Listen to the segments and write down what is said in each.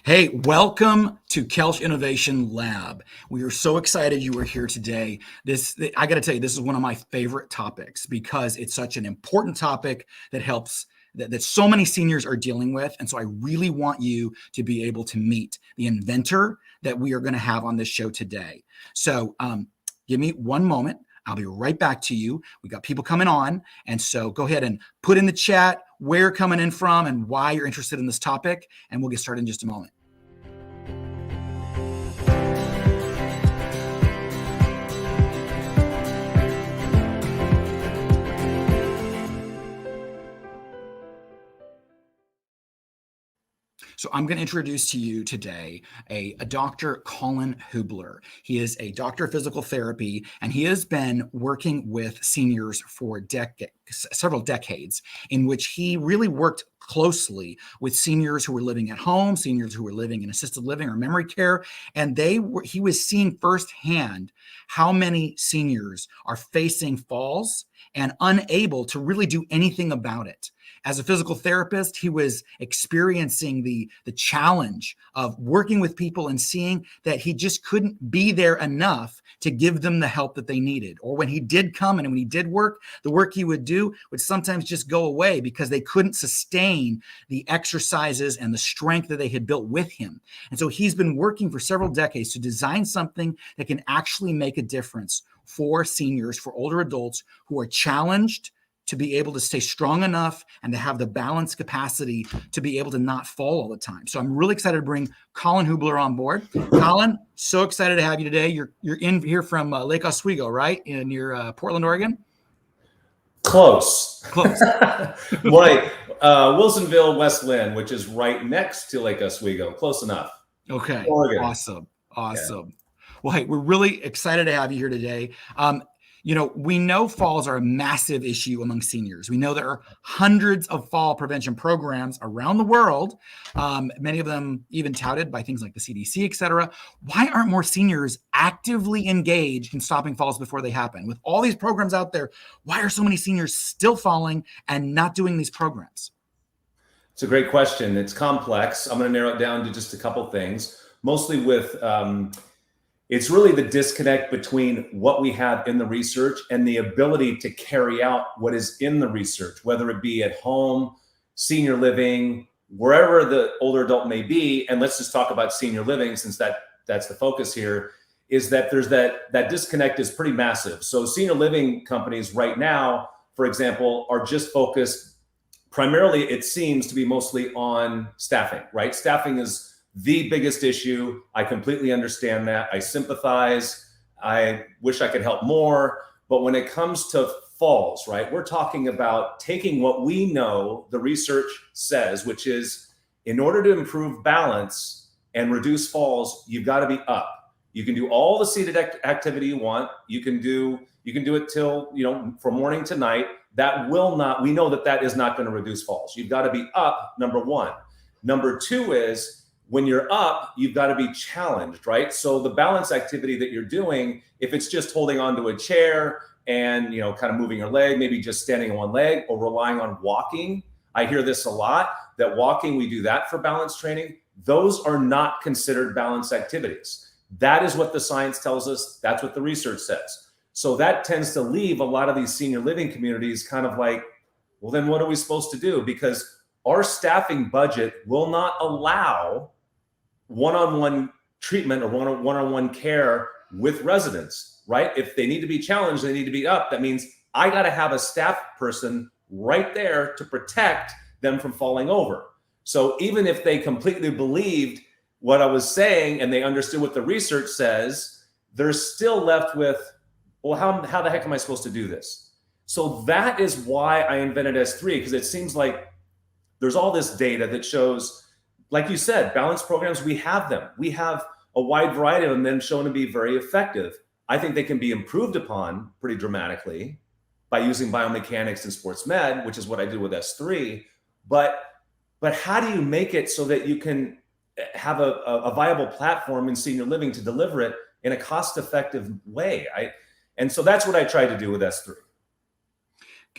Hey, welcome to Koelsch Innovation Lab. We are so excited you are here today. I got to tell you, this is one of my favorite topics because it's such an important topic that helps that so many seniors are dealing with. And so I really want you to be able to meet the inventor that we are going to have on this show today. So give me one moment. I'll be right back to you. We got people coming on. And so go ahead and put in the chat where you're coming in from and why you're interested in this topic. And we'll get started in just a moment. So I'm going to introduce to you today a Dr. Colin Hoobler. He is a doctor of physical therapy, and he has been working with seniors for several decades, in which he really worked closely with seniors who were living at home, seniors who were living in assisted living or memory care, and he was seeing firsthand how many seniors are facing falls and unable to really do anything about it. As a physical therapist, he was experiencing the challenge of working with people and seeing that he just couldn't be there enough to give them the help that they needed. Or when he did come and when he did work, the work he would do would sometimes just go away because they couldn't sustain the exercises and the strength that they had built with him. And so he's been working for several decades to design something that can actually make a difference for seniors, for older adults who are challenged to be able to stay strong enough and to have the balance capacity to be able to not fall all the time. So I'm really excited to bring Colin Hoobler on board. Colin, so excited to have you today. You're in here from Lake Oswego, right? Near Portland, Oregon? Close. Right. Wilsonville, West Lynn, which is right next to Lake Oswego. Close enough. Okay. Oregon. Awesome. Yeah. Well, hey, we're really excited to have you here today. We know falls are a massive issue among seniors. We know there are hundreds of fall prevention programs around the world, many of them even touted by things like the CDC, et cetera. Why aren't more seniors actively engaged in stopping falls before they happen? With all these programs out there, why are so many seniors still falling and not doing these programs? It's a great question. It's complex. I'm going to narrow it down to just a couple things, mostly with it's really the disconnect between what we have in the research and the ability to carry out what is in the research, whether it be at home, senior living, wherever the older adult may be. And let's just talk about senior living, since that's the focus here, is that there's that disconnect is pretty massive. So senior living companies right now, for example, are just focused primarily, it seems to be mostly on staffing, right? Staffing is the biggest issue. I completely understand that. I sympathize. I wish I could help more. But when it comes to falls, right, we're talking about taking what we know the research says, which is in order to improve balance and reduce falls, you've got to be up. You can do all the seated activity you want. You can do it till, from morning to night. We know that is not going to reduce falls. You've got to be up, number one. Number two is, when you're up, you've got to be challenged, right? So the balance activity that you're doing, if it's just holding onto a chair and, kind of moving your leg, maybe just standing on one leg or relying on walking. I hear this a lot, that walking, we do that for balance training. Those are not considered balance activities. That is what the science tells us. That's what the research says. So that tends to leave a lot of these senior living communities kind of like, well, then what are we supposed to do? Because our staffing budget will not allow one-on-one treatment or one-on-one care with residents, right? If they need to be challenged, they need to be up. That means I got to have a staff person right there to protect them from falling over. So even if they completely believed what I was saying and they understood what the research says, they're still left with, well, how the heck am I supposed to do this? So that is why I invented S3, because it seems like there's all this data that shows, like you said, balance programs, we have them. We have a wide variety of them then shown to be very effective. I think they can be improved upon pretty dramatically by using biomechanics and sports med, which is what I do with S3. But how do you make it so that you can have a viable platform in senior living to deliver it in a cost-effective way? And so that's what I tried to do with S3.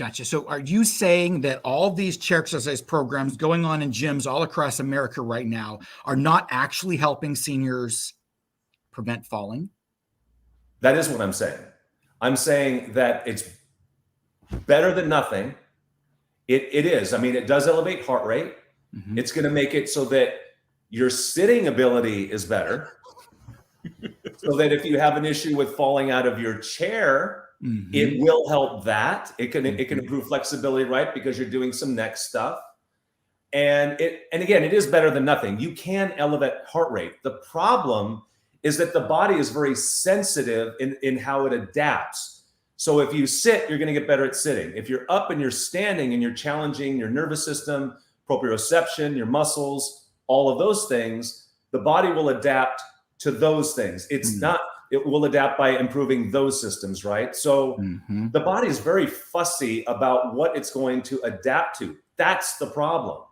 Gotcha. So are you saying that all these chair exercise programs going on in gyms all across America right now are not actually helping seniors prevent falling? That is what I'm saying. I'm saying that it's better than nothing. It is. I mean, it does elevate heart rate. Mm-hmm. It's going to make it so that your sitting ability is better. So that if you have an issue with falling out of your chair, Mm-hmm. it will help that. It can improve flexibility, right? Because you're doing some neck stuff. And again, it is better than nothing. You can elevate heart rate. The problem is that the body is very sensitive in how it adapts. So if you sit, you're going to get better at sitting. If you're up and you're standing and you're challenging your nervous system, proprioception, your muscles, all of those things, the body will adapt to those things. It will adapt by improving those systems, right? So the body is very fussy about what it's going to adapt to. That's the problem.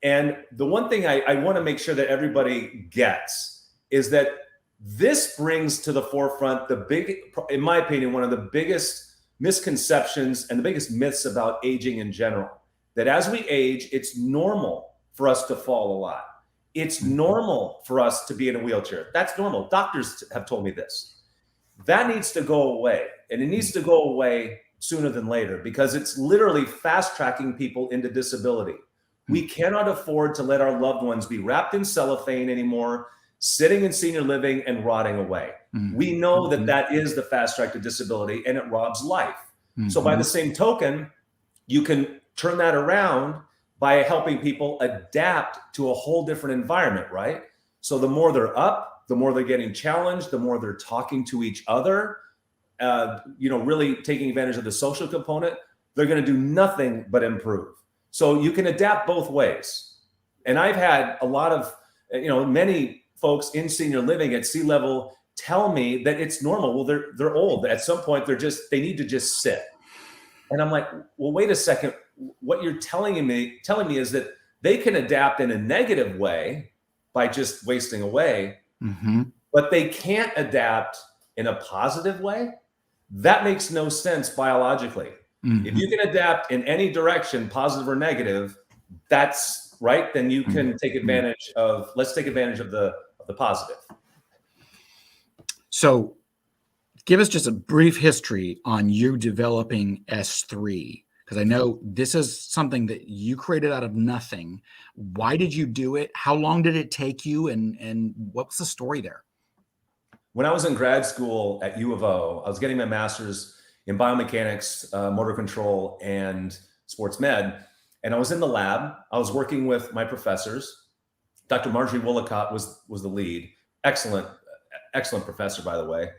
And the one thing I want to make sure that everybody gets is that this brings to the forefront in my opinion, one of the biggest misconceptions and the biggest myths about aging in general. That as we age, it's normal for us to fall a lot. It's normal for us to be in a wheelchair. That's normal. Doctors have told me this. That needs to go away. And it needs to go away sooner than later because it's literally fast tracking people into disability. We cannot afford to let our loved ones be wrapped in cellophane anymore, sitting in senior living and rotting away. We know that that is the fast track to disability and it robs life. So by the same token, you can turn that around by helping people adapt to a whole different environment, right? So the more they're up, the more they're getting challenged, the more they're talking to each other, really taking advantage of the social component, they're going to do nothing but improve. So you can adapt both ways. And I've had a lot of, many folks in senior living at C-level tell me that it's normal. Well, they're old. At some point, they need to just sit. And I'm like, well, wait a second. What you're telling me is that they can adapt in a negative way by just wasting away, but they can't adapt in a positive way. That makes no sense biologically. If you can adapt in any direction, positive or negative, that's right. Then you can take advantage of. Let's take advantage of the positive. So, give us just a brief history on you developing S3, because I know this is something that you created out of nothing. Why did you do it? How long did it take you? And what's the story there? When I was in grad school at U of O, I was getting my master's in biomechanics, motor control, and sports med. And I was in the lab. I was working with my professors. Dr. Marjorie Willicott was the lead. Excellent professor, by the way.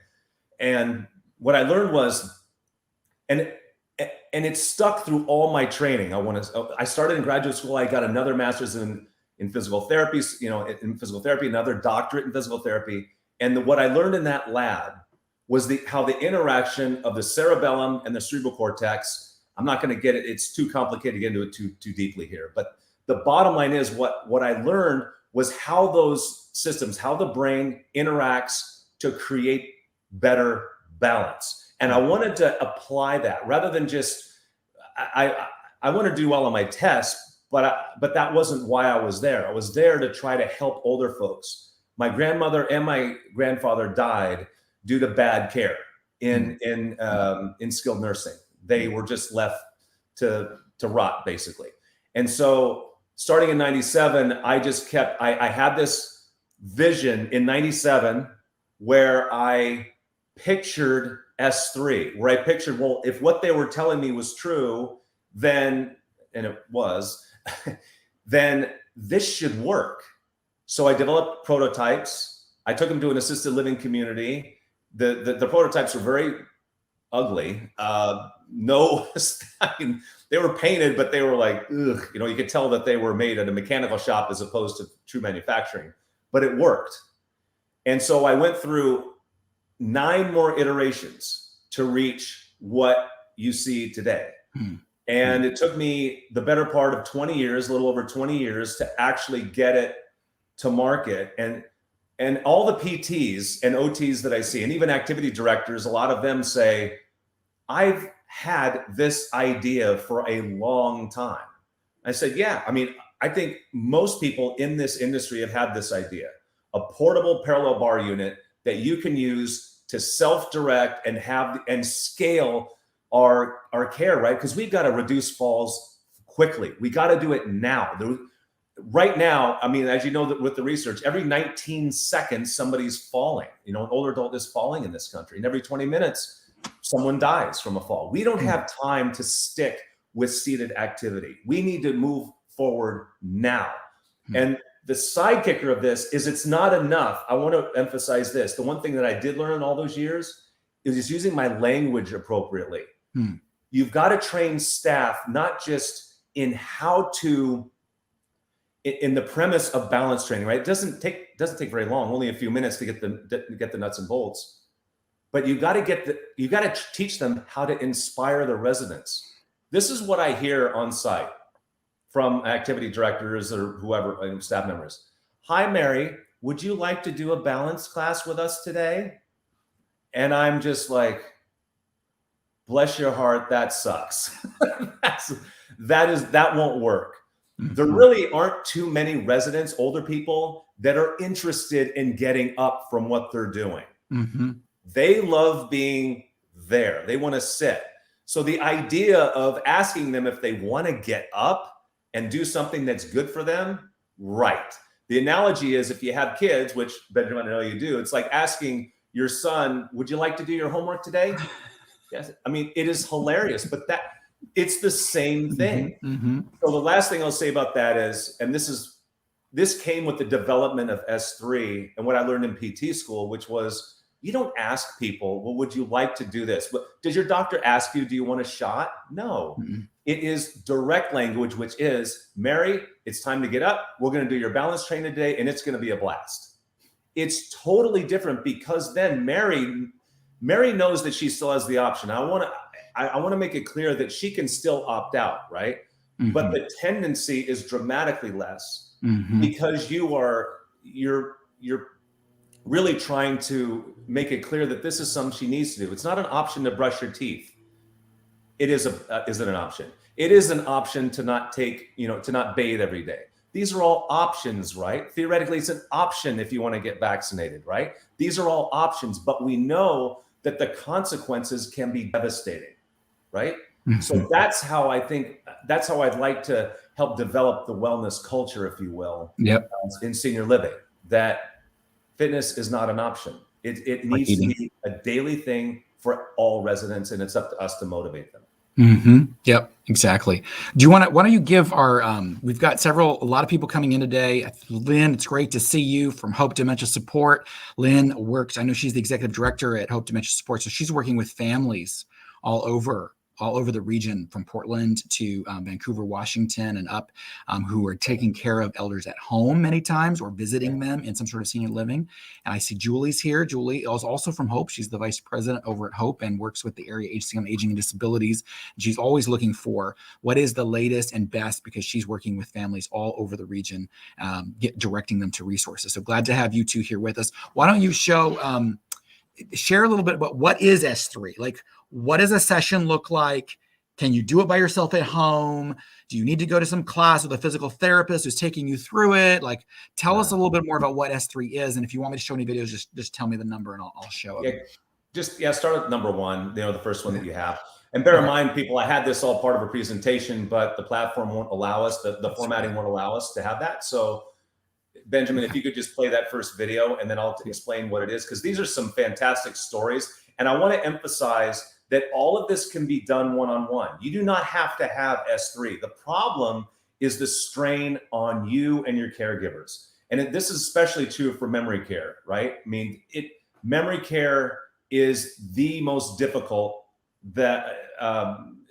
And what I learned was, and it stuck through all my training. I started in graduate school. I got another master's in physical therapy, another doctorate in physical therapy. And what I learned in that lab was how the interaction of the cerebellum and the cerebral cortex. I'm not going to get it. It's too complicated to get into it too deeply here. But the bottom line is what I learned was how those systems, how the brain interacts to create better balance. And I wanted to apply that rather than just, I want to do well on my tests, but that wasn't why I was there. I was there to try to help older folks. My grandmother and my grandfather died due to bad care in skilled nursing. They were just left to rot, basically. And so starting in 97, I had this vision in 97 where I pictured S3, where I pictured, well, if what they were telling me was true, then, and it was, then this should work. So I developed prototypes. I took them to an assisted living community. The prototypes were very ugly. They were painted, but they were like, ugh, you could tell that they were made at a mechanical shop as opposed to true manufacturing, but it worked. And so I went through 9 more iterations to reach what you see today. And it took me the better part of 20 years, a little over 20 years, to actually get it to market. And all the PTs and OTs that I see, and even activity directors, a lot of them say, I've had this idea for a long time. I said, yeah, I mean, I think most people in this industry have had this idea, a portable parallel bar unit that you can use to self-direct and have and scale our care, right? Because we've got to reduce falls quickly. We got to do it now. Right now, I mean, as you know, that with the research, every 19 seconds, somebody's falling. You know, an older adult is falling in this country. And every 20 minutes, someone dies from a fall. We don't have time to stick with seated activity. We need to move forward now. And the side kicker of this is it's not enough. I want to emphasize this. The one thing that I did learn in all those years is using my language appropriately. You've got to train staff, not just in how to, in the premise of balance training, right? It doesn't take very long, only a few minutes to get the nuts and bolts. But you got to teach them how to inspire the residents. This is what I hear on site from activity directors or whoever, staff members. Hi, Mary, would you like to do a balance class with us today? And I'm just like, bless your heart, that sucks. that won't work. There really aren't too many residents, older people, that are interested in getting up from what they're doing. They love being there. They want to sit. So the idea of asking them if they want to get up and do something that's good for them, right. The analogy is if you have kids, which Benjamin, I know you do, it's like asking your son, would you like to do your homework today? Yes. I mean, it is hilarious, but it's the same thing. So the last thing I'll say about that is, and this came with the development of S3 and what I learned in PT school, which was you don't ask people, well, would you like to do this? But does your doctor ask you, do you want a shot? No. It is direct language, which is, Mary, it's time to get up. We're going to do your balance training today, and it's going to be a blast. It's totally different because then Mary knows that she still has the option. I want to make it clear that she can still opt out, right? But the tendency is dramatically less because you're really trying to make it clear that this is something she needs to do. It's not an option to brush your teeth. It is an option. It is an option to not to not bathe every day. These are all options, right? Theoretically, it's an option if you want to get vaccinated, right? These are all options, but we know that the consequences can be devastating, right? So that's how I'd like to help develop the wellness culture, if you will, in senior living, that fitness is not an option. It needs to be a daily thing for all residents, and it's up to us to motivate them. Yep, exactly. Why don't you give our, we've got a lot of people coming in today. Lynn, it's great to see you from Hope Dementia Support. Lynn I know she's the executive director at Hope Dementia Support. So she's working with families all over the region from Portland to Vancouver, Washington, and up, who are taking care of elders at home many times or visiting them in some sort of senior living. And I see Julie's here. Julie is also from Hope. She's the vice president over at Hope and works with the area agency on aging and disabilities. And she's always looking for what is the latest and best because she's working with families all over the region, directing them to resources. So glad to have you two here with us. Why don't you share a little bit about what is S3? Like, what does a session look like? Can you do it by yourself at home? Do you need to go to some class with a physical therapist who's taking you through it? Like, tell us a little bit more about what S3 is. And if you want me to show any videos, just tell me the number and I'll show it. Start at number one, the first one that you have. And bear in mind, people, I had this all part of a presentation, but the platform won't allow us, the formatting won't allow us to have that. So Benjamin, if you could just play that first video and then I'll explain what it is, because these are some fantastic stories. And I want to emphasize that all of this can be done one-on-one. You do not have to have S3. The problem is the strain on you and your caregivers. And this is especially true for memory care, right? I mean, memory care is the most difficult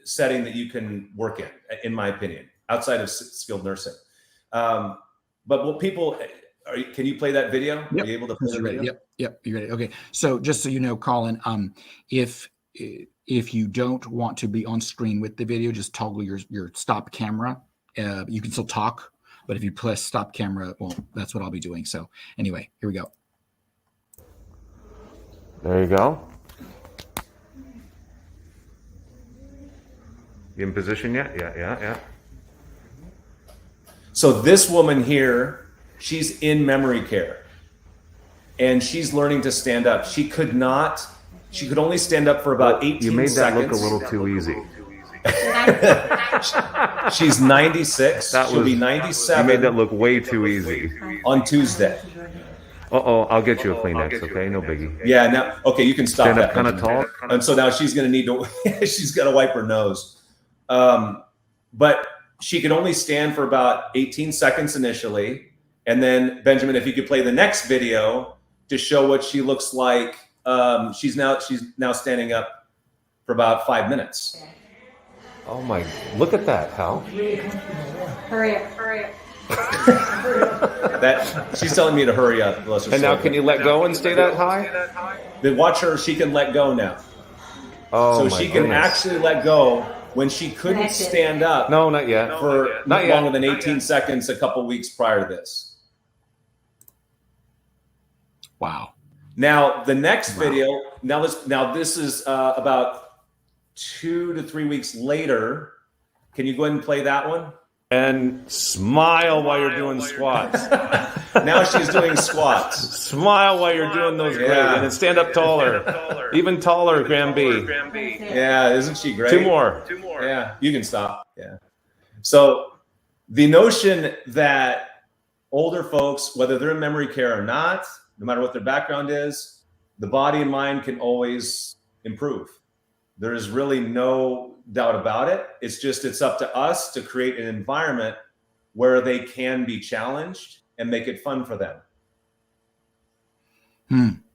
setting that you can work in my opinion, outside of skilled nursing. But what people, can you play that video? Yep. Are you able to play the video? Yep. You're ready. Okay. So just so you know, Colin, if you don't want to be on screen with the video, just toggle your stop camera. You can still talk, but if you press stop camera, well, that's what I'll be doing. So anyway, here we go. There you go. You in position yet? Yeah. So this woman here, she's in memory care and she's learning to stand up. She could only stand up for about 18 seconds. You made that look a little too easy. She's 96. She'll be 97. You made that look way too easy. On Tuesday. I'll get you a Kleenex, okay? No biggie. Yeah, now, okay, you can stop Stand that. up kind of tall. And so now she's going to need to, she's got to wipe her nose. But she could only stand for about 18 seconds initially. And then Benjamin, if you could play the next video to show what she looks like. She's now standing up for about 5 minutes. Oh my, look at that, Hal. Hurry up. She's telling me to hurry up. And now can you let go and stay that high? Then watch her, she can let go now. Oh, so she can actually let go when she couldn't stand up. No, not yet. For not longer than 18 seconds a couple weeks prior to this. Wow. Now the next video, now this is about 2 to 3 weeks later. Can you go ahead and play that one? And smile while you're doing squats. Now she's doing squats. Smile while you're doing those great. And then stand up taller. Even taller, Graham B. Yeah, isn't she great? Two more. Yeah, you can stop. Yeah. So the notion that older folks, whether they're in memory care or not, no matter what their background is, the body and mind can always improve. There is really no doubt about it. It's up to us to create an environment where they can be challenged and make it fun for them.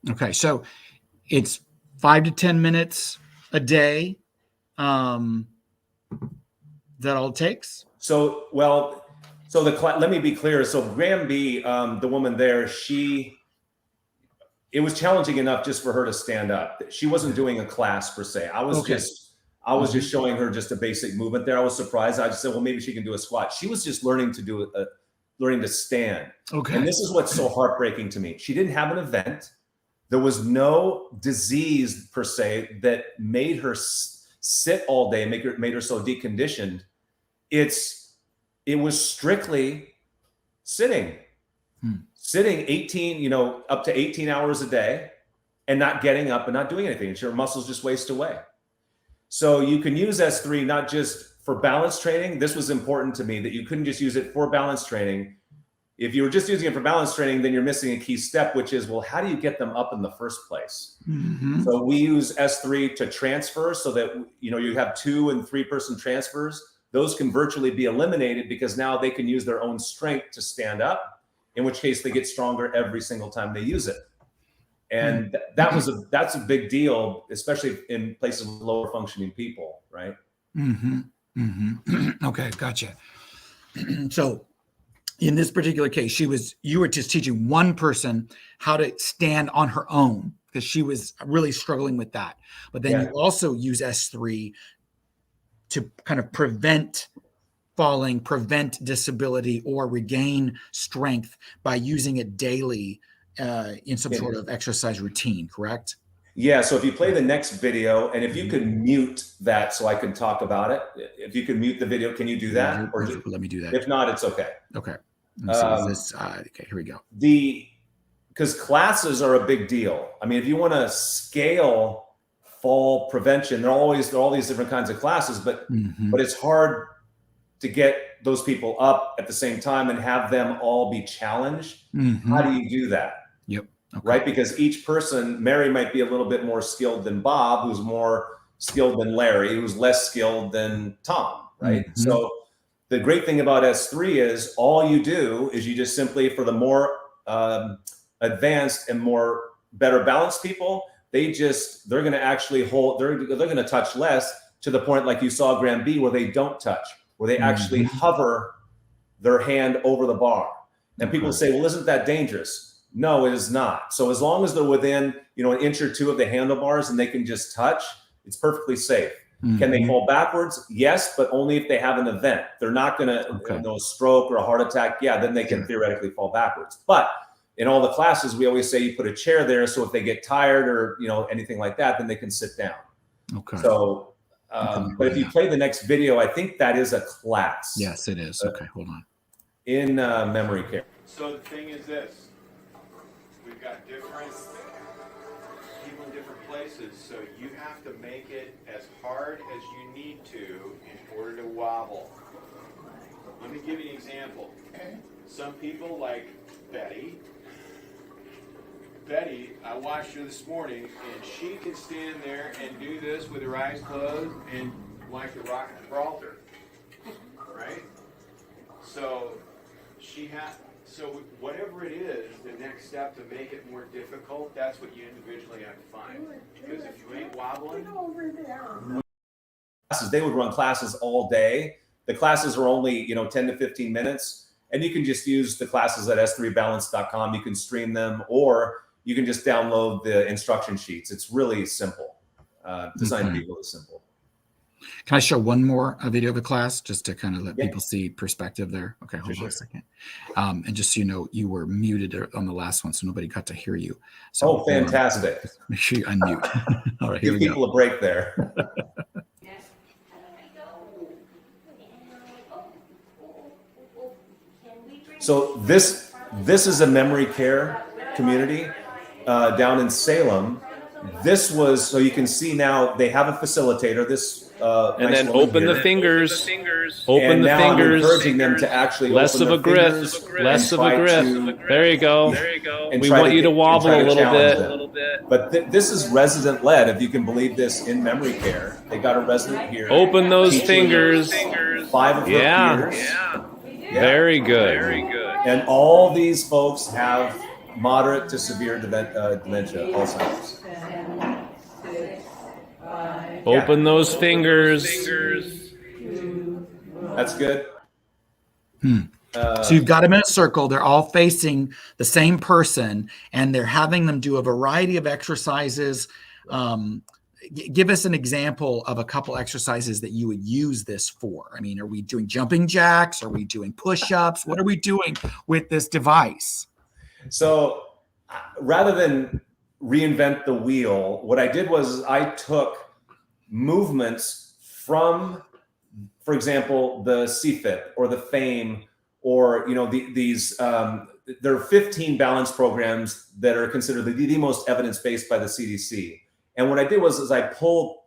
Okay, so it's 5 to 10 minutes a day. That all it takes? So let me be clear. So Graham B, the woman there, it was challenging enough just for her to stand up. She wasn't doing a class per se. I was just showing her just a basic movement there. I was surprised. I just said, well, maybe she can do a squat. She was just learning to stand. Okay. And this is what's so heartbreaking to me. She didn't have an event. There was no disease per se that made her sit all day and made her so deconditioned. It was strictly sitting. Sitting 18, up to 18 hours a day and not getting up and not doing anything. Your muscles just waste away. So you can use S3 not just for balance training. This was important to me that you couldn't just use it for balance training. If you were just using it for balance training, then you're missing a key step, which is, well, how do you get them up in the first place? Mm-hmm. So we use S3 to transfer so that, you have 2 and 3 person transfers. Those can virtually be eliminated because now they can use their own strength to stand up. In which case they get stronger every single time they use it. And that's a big deal, especially in places with lower functioning people, right? Okay, gotcha. So in this particular case, you were just teaching one person how to stand on her own because she was really struggling with that. But then you also use S3 to kind of prevent falling, prevent disability, or regain strength by using it daily in some sort of exercise routine, correct? Yeah, so if you play the next video, and if you can mute that so I can talk about it, if you can mute the video, can you do that? Or let me do that. If not, it's okay. Okay. Okay, here we go. Because classes are a big deal. I mean, if you want to scale fall prevention, there are all these different kinds of classes, but it's hard to get those people up at the same time and have them all be challenged. How do you do that? Yep. Okay. Right? Because each person, Mary might be a little bit more skilled than Bob, who's more skilled than Larry, who's less skilled than Tom, right? So the great thing about S3 is all you do is you just simply, for the more advanced and better balanced people, they're going to actually they're going to touch less, to the point like you saw Graham B, where they don't touch, where they actually hover their hand over the bar. And people say, well, isn't that dangerous? No, it is not. So as long as they're within, an inch or 2 of the handlebars and they can just touch, it's perfectly safe. Can they fall backwards? Yes, but only if they have an event. They're not going to, a stroke or a heart attack. Yeah, then they can theoretically fall backwards. But in all the classes, we always say you put a chair there, so if they get tired or anything like that, then they can sit down. Okay. So But if you play the next video, I think that is a class. Yes, it is. Okay, hold on. In memory care. So the thing is this, we've got different people in different places, so you have to make it as hard as you need to in order to wobble. Let me give you an example. Some people like Betty, I watched her this morning, and she can stand there and do this with her eyes closed and like the Rock of Gibraltar, right? So so whatever it is, the next step to make it more difficult, that's what you individually have to find. Because if you ain't wobbling, they would run classes all day. The classes are only 10 to 15 minutes, and you can just use the classes at s3balance.com. You can stream them, or you can just download the instruction sheets. It's really simple, designed to be really simple. Can I show one more video of the class just to kind of let people see perspective there? Okay, hold on a second. And just so you know, you were muted on the last one, so nobody got to hear you. So fantastic. Make sure you unmute. All right, here Give we go. people a break there. So this is a memory care community down in Salem. This was, so you can see now they have a facilitator. This and nice then woman open here. the fingers. Open And the now I'm fingers. encouraging them to actually Less open of a their grip. fingers Less and of a try grip. to- There you go. and We try want you to wobble try a little challenge bit. them. But this is resident led, if you can believe this, in memory care. They got a resident here. Open those teaching fingers. 5 of her peers. Very good. And all these folks have moderate to severe dementia, Alzheimer's. Open those fingers. That's good. So you've got them in a circle. They're all facing the same person, and they're having them do a variety of exercises. Give us an example of a couple exercises that you would use this for. I mean, are we doing jumping jacks? Are we doing push-ups? What are we doing with this device? So rather than reinvent the wheel, what I did was I took movements from, for example, the CFIP or the FAME, or these there are 15 balance programs that are considered the most evidence-based by the CDC. And what I did was I pulled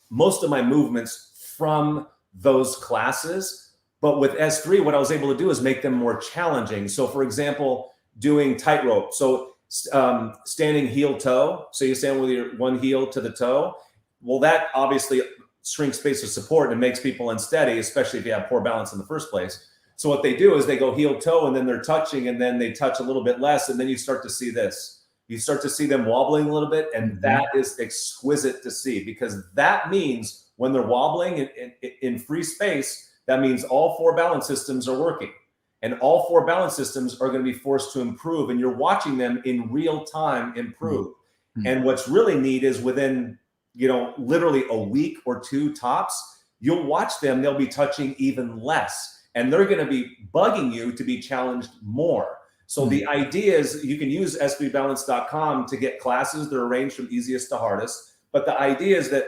most of my movements from those classes, but with S3, what I was able to do is make them more challenging. So for example, doing tightrope. So standing heel toe. So you stand with your one heel to the toe. Well, that obviously shrinks space of support and makes people unsteady, especially if you have poor balance in the first place. So what they do is they go heel toe, and then they're touching, and then they touch a little bit less. And then you start to see this. You start to see them wobbling a little bit, and that is exquisite to see, because that means when they're wobbling in free space, that means all 4 balance systems are working, and all 4 balance systems are going to be forced to improve, and you're watching them in real time improve. And what's really neat is within, literally a week or 2 tops, you'll watch them, they'll be touching even less, and they're going to be bugging you to be challenged more. So the idea is you can use s3balance.com to get classes. They're arranged from easiest to hardest. But the idea is that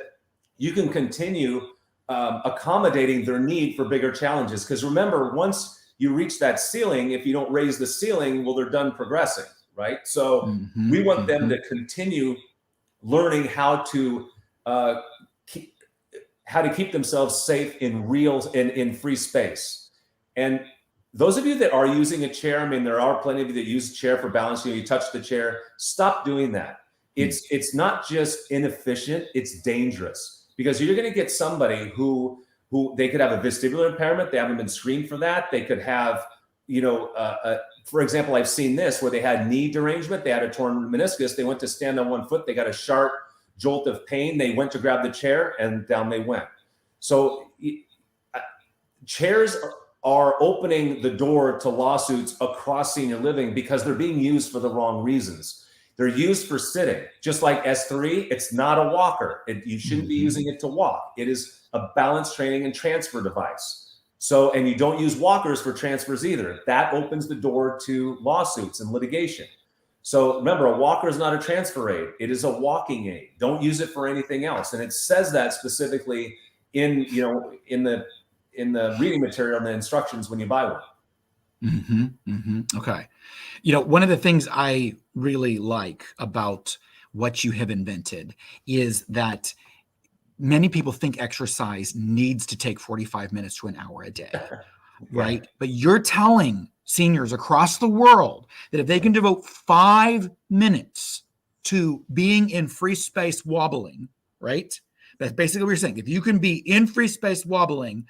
you can continue accommodating their need for bigger challenges. Because remember, once you reach that ceiling, if you don't raise the ceiling, well, they're done progressing, right? So we want them to continue learning how to keep themselves safe in free space. And those of you that are using a chair, I mean, there are plenty of you that use a chair for balance. You touch the chair. Stop doing that. It's not just inefficient, it's dangerous, because you're going to get somebody who they could have a vestibular impairment. They haven't been screened for that. They could have, for example, I've seen this where they had knee derangement. They had a torn meniscus. They went to stand on one foot. They got a sharp jolt of pain. They went to grab the chair, and down they went. So chairs are opening the door to lawsuits across senior living because they're being used for the wrong reasons. They're used for sitting. Just like S3, it's not a walker. You shouldn't be using it to walk. It is a balance training and transfer device. So, and you don't use walkers for transfers either. That opens the door to lawsuits and litigation. So remember, a walker is not a transfer aid. It is a walking aid. Don't use it for anything else. And it says that specifically in the reading material and the instructions when you buy one. Okay. One of the things I really like about what you have invented is that many people think exercise needs to take 45 minutes to an hour a day, right? But you're telling seniors across the world that if they can devote 5 minutes to being in free space wobbling, right? That's basically what you're saying. If you can be in free space wobbling,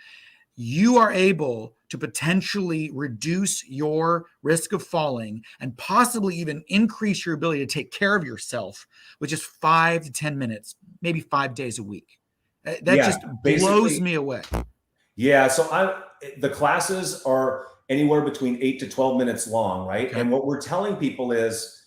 you are able to potentially reduce your risk of falling and possibly even increase your ability to take care of yourself with just 5 to 10 minutes, maybe 5 days a week. That just blows me away. Yeah. So the classes are anywhere between 8 to 12 minutes long, right? Okay. And what we're telling people is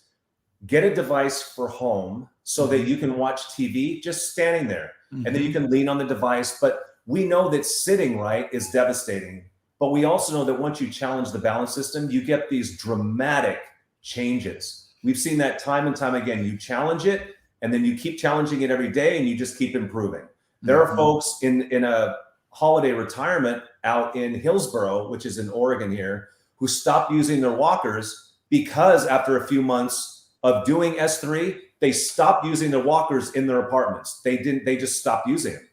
get a device for home so that you can watch TV just standing there. And then you can lean on the device. But we know that sitting right is devastating. But we also know that once you challenge the balance system, you get these dramatic changes. We've seen that time and time again. You challenge it, and then you keep challenging it every day, and you just keep improving. There are folks in a holiday retirement out in Hillsboro, which is in Oregon here, who stopped using their walkers because after a few months of doing S3, they stopped using their walkers in their apartments. They just stopped using them.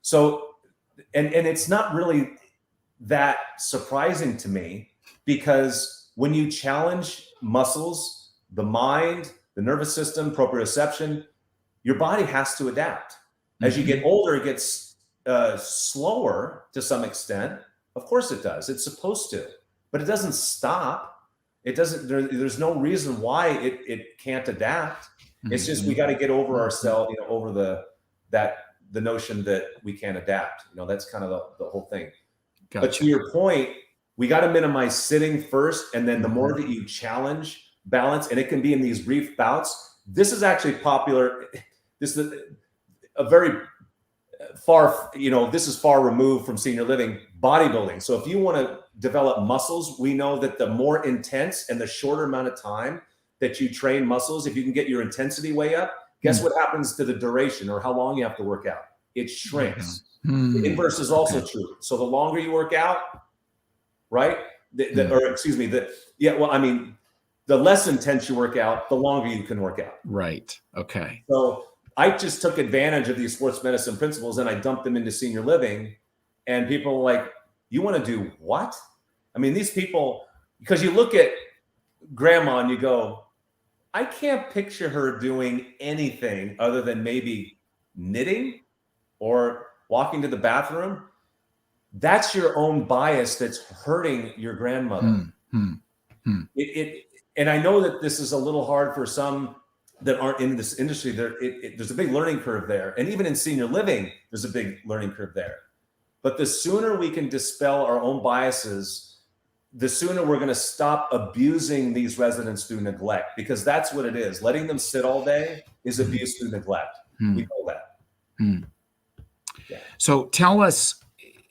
So, and it's not really that surprising to me, because when you challenge muscles, the mind, the nervous system, proprioception, your body has to adapt. As you get older, it gets slower to some extent. Of course it does. It's supposed to, but it doesn't stop. It doesn't. There's no reason why it can't adapt. It's just we got to get over ourselves, over the notion that we can't adapt. That's kind of the whole thing. Gotcha. But to your point, we got to minimize sitting first, and then the more that you challenge balance, and it can be in these brief bouts. This is actually popular. This is a very far, this is far removed from senior living, bodybuilding. So if you want to develop muscles, we know that the more intense and the shorter amount of time that you train muscles, if you can get your intensity way up, guess what happens to the duration or how long you have to work out? It shrinks. The inverse is also true. So the longer you work out, right? The less intense you work out, the longer you can work out. Right. Okay. So I just took advantage of these sports medicine principles and I dumped them into senior living. And people are like, you want to do what? I mean, these people, because you look at grandma and you go, I can't picture her doing anything other than maybe knitting or walking to the bathroom. That's your own bias that's hurting your grandmother. And I know that this is a little hard for some that aren't in this industry. There's a big learning curve there. And even in senior living, there's a big learning curve there. But the sooner we can dispel our own biases, the sooner we're going to stop abusing these residents through neglect, because that's what it is. Letting them sit all day is abuse through neglect. We know that. Yeah. So tell us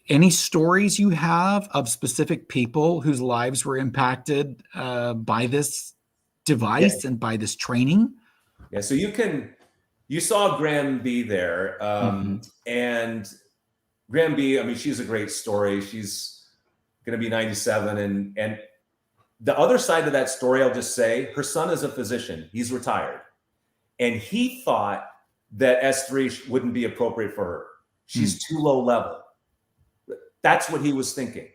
any stories you have of specific people whose lives were impacted by this device and by this training. Yeah. So you saw Graham B there, and Graham B, I mean, she's a great story. She's going to be 97. And the other side of that story, I'll just say, her son is a physician. He's retired. And he thought that S3 wouldn't be appropriate for her. She's too low level. That's what he was thinking.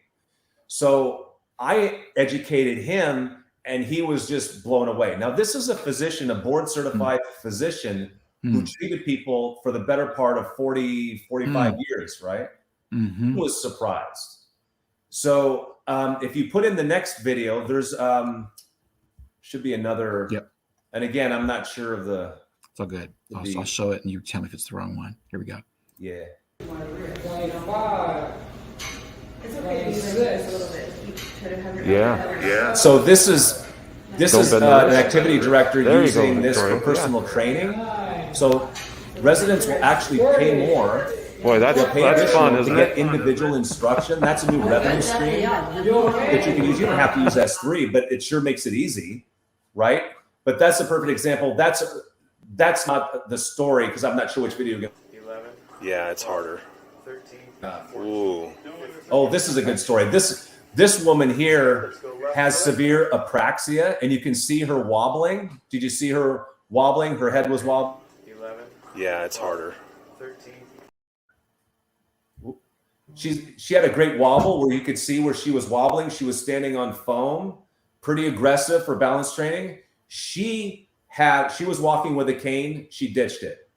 So I educated him and he was just blown away. Now, this is a physician, a board certified physician who treated people for the better part of 40, 45 years, right? He was surprised. So if you put in the next video, there's should be another. Yep. And again, I'm not sure of the. It's all good. I'll show it and you tell me if it's the wrong one. Here we go. Yeah. 25. It's okay to use this a little bit. Yeah. So this is an activity director using this for personal training. So residents will actually pay more. Boy, that's fun, isn't it? Individual instruction. That's a new revenue stream that you can use. You don't have to use S3, but it sure makes it easy, right? But that's a perfect example. That's not the story, because I'm not sure which video you're going to. 11. Yeah, it's harder. Ooh. Oh, this is a good story. This woman here has severe apraxia, and you can see her wobbling. Did you see her wobbling? Her head was wobbling. Yeah, it's harder. She had a great wobble where you could see where she was wobbling. She was standing on foam, pretty aggressive for balance training. She was walking with a cane. She ditched it.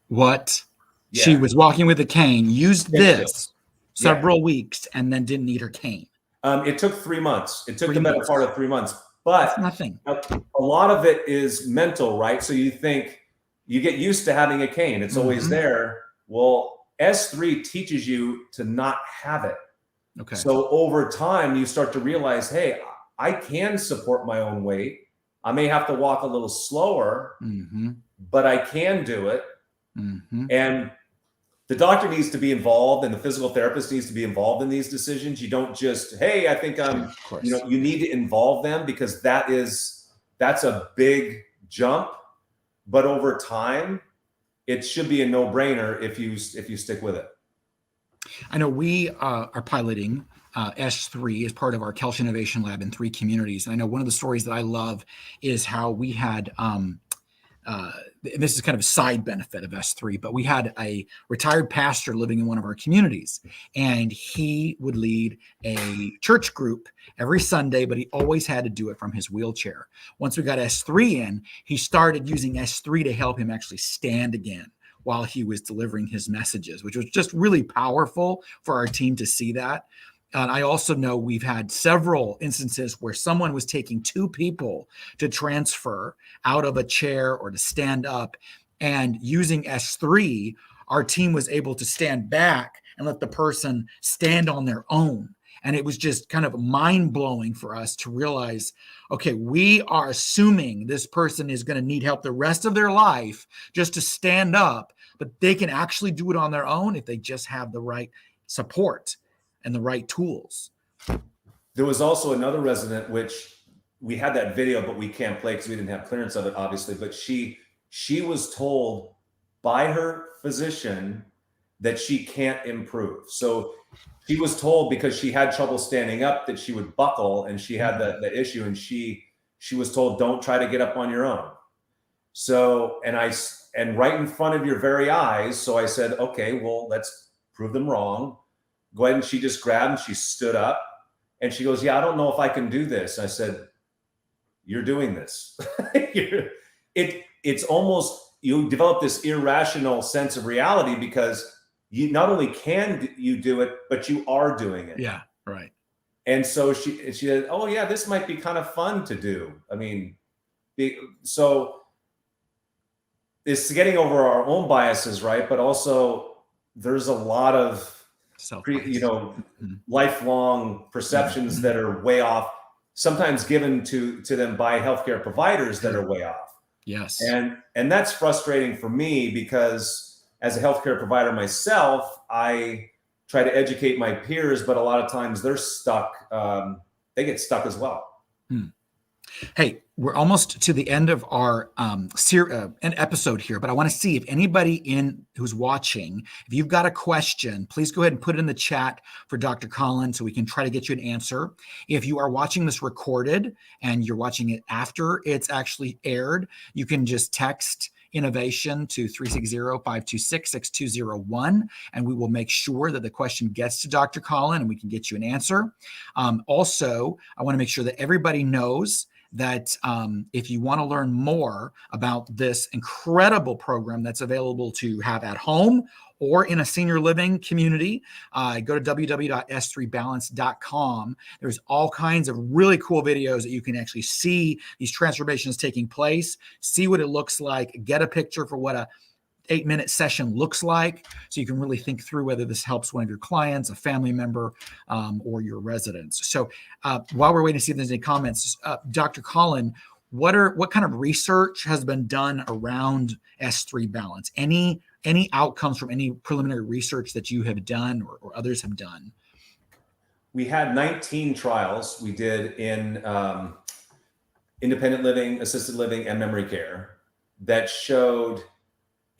What? Yeah. She was walking with a cane, used Ditched this it. several weeks, and then didn't need her cane. It took 3 months. It took 3 the better months. part of 3 months. But That's nothing. a lot of it is mental, right? So you think you get used to having a cane. It's always there. Well, S3 teaches you to not have it. Okay. So over time, you start to realize, hey, I can support my own weight. I may have to walk a little slower, but I can do it. And the doctor needs to be involved, and the physical therapist needs to be involved in these decisions. You don't just, hey, I think you need to involve them, because that's a big jump. But over time, it should be a no-brainer if you stick with it. I know we are piloting S3 as part of our Koelsch Innovation Lab in 3 communities. And I know one of the stories that I love is how we had, this is kind of a side benefit of S3, but we had a retired pastor living in one of our communities, and he would lead a church group every Sunday, but he always had to do it from his wheelchair. Once we got S3 in, he started using S3 to help him actually stand again while he was delivering his messages, which was just really powerful for our team to see that. And I also know we've had several instances where someone was taking 2 people to transfer out of a chair or to stand up, and using S3, our team was able to stand back and let the person stand on their own. And it was just kind of mind-blowing for us to realize, okay, we are assuming this person is going to need help the rest of their life just to stand up, but they can actually do it on their own if they just have the right support and the right tools. There was also another resident, which we had that video, but we can't play because we didn't have clearance of it, obviously. But she was told by her physician that she can't improve. So she was told, because she had trouble standing up, that she would buckle, and she had the issue, and she was told, don't try to get up on your own. So, and right in front of your very eyes. So I said, okay, well, let's prove them wrong. Go ahead. And she just grabbed and she stood up, and she goes, yeah, I don't know if I can do this. I said, you're doing this. It's almost, you develop this irrational sense of reality, because you not only can you do it, but you are doing it. Yeah, right. And so she said, oh yeah, this might be kind of fun to do. I mean, so it's getting over our own biases, right? But also there's a lot of lifelong perceptions that are way off, sometimes given to them by healthcare providers that are way off. Yes. And that's frustrating for me, because as a healthcare provider myself, I try to educate my peers, but a lot of times they're stuck. They get stuck as well. Hey, we're almost to the end of our an episode here, but I want to see if anybody who's watching, if you've got a question, please go ahead and put it in the chat for Dr. Colin so we can try to get you an answer. If you are watching this recorded and you're watching it after it's actually aired, you can just text innovation to 360-526-6201, and we will make sure that the question gets to Dr. Colin and we can get you an answer. Also, I want to make sure that everybody knows that if you want to learn more about this incredible program that's available to have at home or in a senior living community, go to www.s3balance.com. There's all kinds of really cool videos that you can actually see these transformations taking place, see what it looks like, get a picture for what a 8-minute session looks like, so you can really think through whether this helps one of your clients, a family member, or your residents. So while we're waiting to see if there's any comments, Dr. Colin, what kind of research has been done around S3 Balance? Any outcomes from any preliminary research that you have done or others have done? We had 19 trials we did in independent living, assisted living, and memory care that showed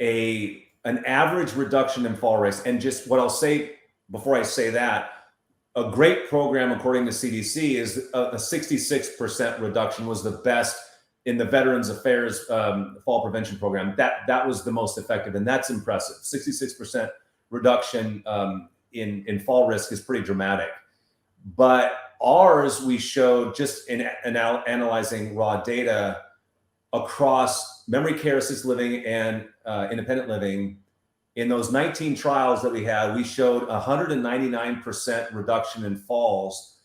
a an average reduction in fall risk. And just what I'll say before I say that, a great program, according to CDC, is a 66% reduction was the best in the Veterans Affairs fall prevention program. That was the most effective, and that's impressive. 66% reduction in fall risk is pretty dramatic. But ours, we showed just in analyzing raw data across memory care, assisted living, and independent living. In those 19 trials that we had, we showed 199% reduction in falls,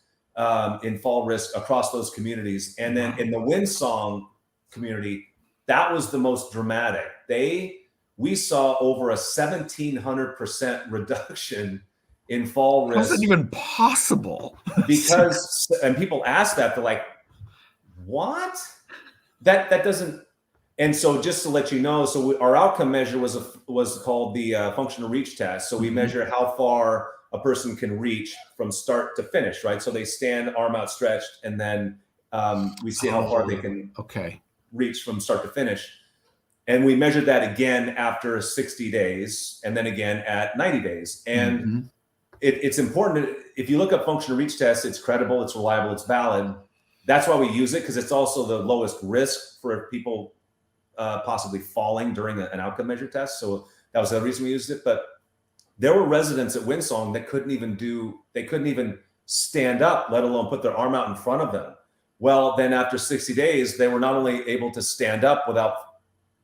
in fall risk across those communities. And then in the Windsong community, that was the most dramatic. We saw over a 1,700% reduction in fall risk. How's that even possible? Because, and people ask that, they're like, what? That doesn't. And so just to let you know, so our outcome measure was called the functional reach test. So we measure how far a person can reach from start to finish, right? So they stand, arm outstretched, and then we see how far they can reach from start to finish. And we measured that again after 60 days, and then again at 90 days. And it's important, if you look up functional reach test, it's credible, it's reliable, it's valid. That's why we use it, because it's also the lowest risk for people possibly falling during an outcome measure test. So that was the reason we used it. But there were residents at Windsong that couldn't even stand up, let alone put their arm out in front of them. Well, then after 60 days, they were not only able to stand up without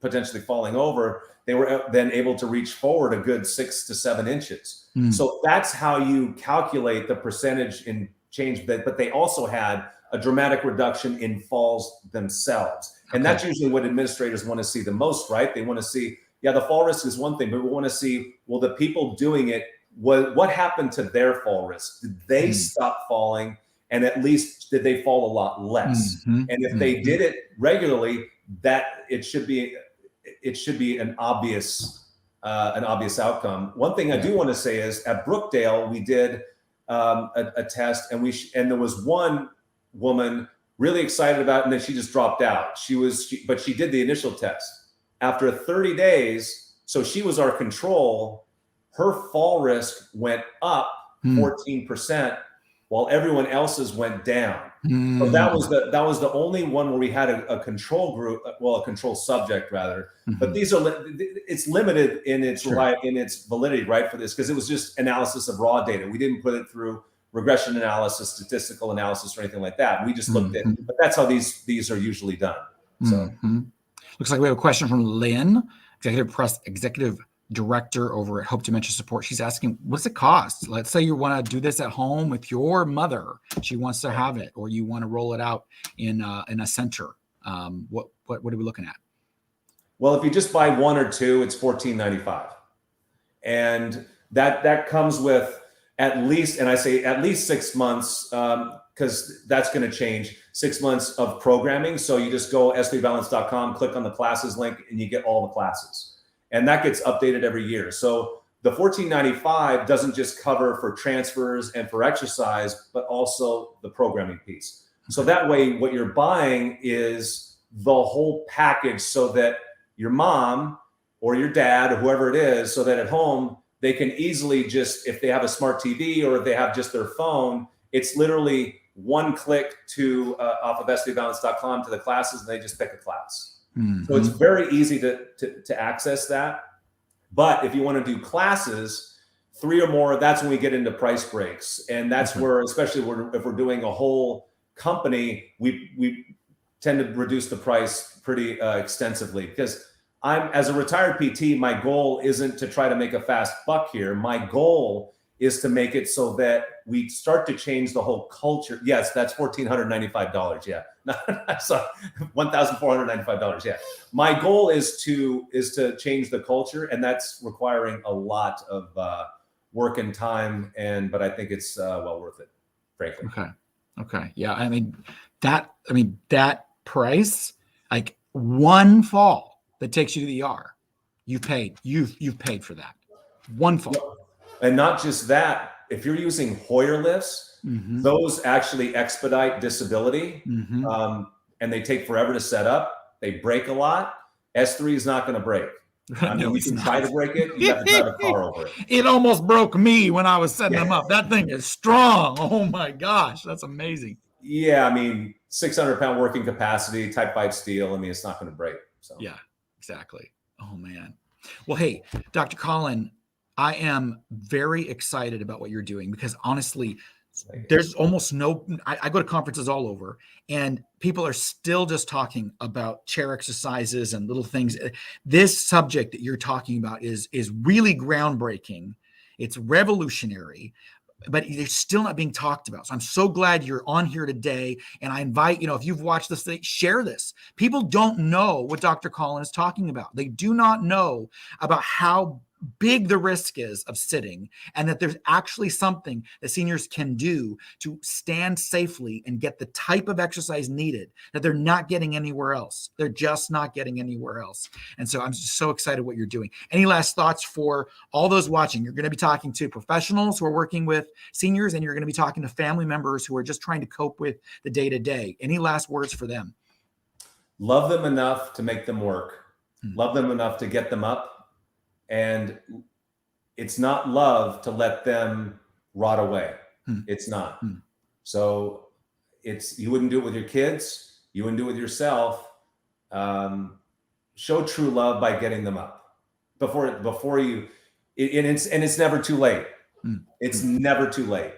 potentially falling over, they were then able to reach forward a good 6 to 7 inches. So that's how you calculate the percentage in change. But they also had a dramatic reduction in falls themselves. And that's usually what administrators want to see the most, right? They want to see, yeah, the fall risk is one thing, but we want to see, well, the people doing it, what happened to their fall risk? Did they stop falling? And at least did they fall a lot less? And if they did it regularly, that it should be an obvious outcome. One thing I do want to say is at Brookdale, we did a test, and there was one woman really excited about it, and then she just dropped out. But she did the initial test. After 30 days, so she was our control, her fall risk went up 14%, while everyone else's went down. So that was the only one where we had a control group, well, a control subject rather. But it's limited in its validity, right, for this, because it was just analysis of raw data. We didn't put it through regression analysis, statistical analysis, or anything like that. We just looked at, but that's how these are usually done. So looks like we have a question from Lynn, executive director over at Hope Dementia Support. She's asking, what's it cost? Let's say you want to do this at home with your mother. She wants to have it, or you want to roll it out in a center. What are we looking at? Well, if you just buy one or two, it's $14.95, and that comes with at least, and I say at least 6 months, because that's going to change, 6 months of programming. So you just go s3balance.com, click on the classes link, and you get all the classes. And that gets updated every year. So the $14.95 doesn't just cover for transfers and for exercise, but also the programming piece. So that way, what you're buying is the whole package, so that your mom or your dad or whoever it is, so that at home, they can easily just, if they have a smart TV or if they have just their phone, it's literally one click to off of s3balance.com to the classes, and they just pick a class. So it's very easy to access that. But if you want to do classes, 3 or more, that's when we get into price breaks. And that's where, especially if we're doing a whole company, we tend to reduce the price pretty extensively, because as a retired PT, my goal isn't to try to make a fast buck here. My goal is to make it so that we start to change the whole culture. Yes, that's $1,495. Yeah, sorry, $1,495. Yeah, my goal is to change the culture, and that's requiring a lot of work and time. But I think it's well worth it, frankly. Okay. Yeah, I mean that price, like one fall that takes you to the ER, you've paid for that. One fall. And not just that, if you're using Hoyer lifts, those actually expedite disability, and they take forever to set up. They break a lot. S3 is not going to break. I mean, No, you it's can not. try to break it. You have to drive a car over it. It almost broke me when I was setting them up. That thing is strong. Oh my gosh, that's amazing. Yeah, I mean, 600-pound working capacity, type 5 steel. I mean, it's not going to break. So Yeah, exactly. Oh man. Well, hey, Dr. Colin, I am very excited about what you're doing because honestly, there's almost no, I go to conferences all over and people are still just talking about chair exercises and little things. This subject that you're talking about is really groundbreaking. It's revolutionary, but they're still not being talked about. So I'm so glad you're on here today. And I invite, if you've watched this thing, share this. People don't know what Dr. Colin is talking about. They do not know about how big the risk is of sitting, and that there's actually something that seniors can do to stand safely and get the type of exercise needed that they're not getting anywhere else. They're just not getting anywhere else. And so I'm just so excited what you're doing. Any last thoughts for all those watching? You're going to be talking to professionals who are working with seniors, and you're going to be talking to family members who are just trying to cope with the day-to-day. Any last words for them? Love them enough to make them work. Love them enough to get them up. And it's not love to let them rot away. It's not. So you wouldn't do it with your kids. You wouldn't do it with yourself. Show true love by getting them up before you, and it's never too late. It's never too late.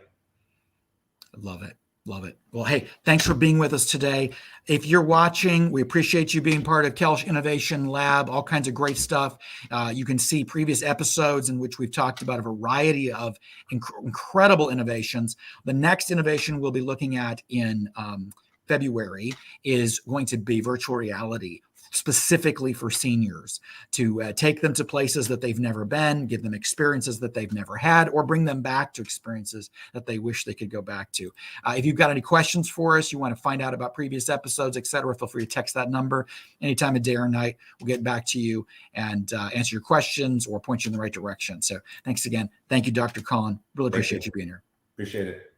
Love it. Love it. Well, hey, thanks for being with us today. If you're watching, we appreciate you being part of Koelsch Innovation Lab, all kinds of great stuff. You can see previous episodes in which we've talked about a variety of incredible innovations. The next innovation we'll be looking at in February is going to be virtual reality, specifically for seniors, to take them to places that they've never been, give them experiences that they've never had, or bring them back to experiences that they wish they could go back to. If you've got any questions for us, you want to find out about previous episodes, etc., feel free to text that number any time of day or night. We'll get back to you and answer your questions or point you in the right direction. So thanks again. Thank you, Dr. Colin. Really appreciate you being here. Appreciate it.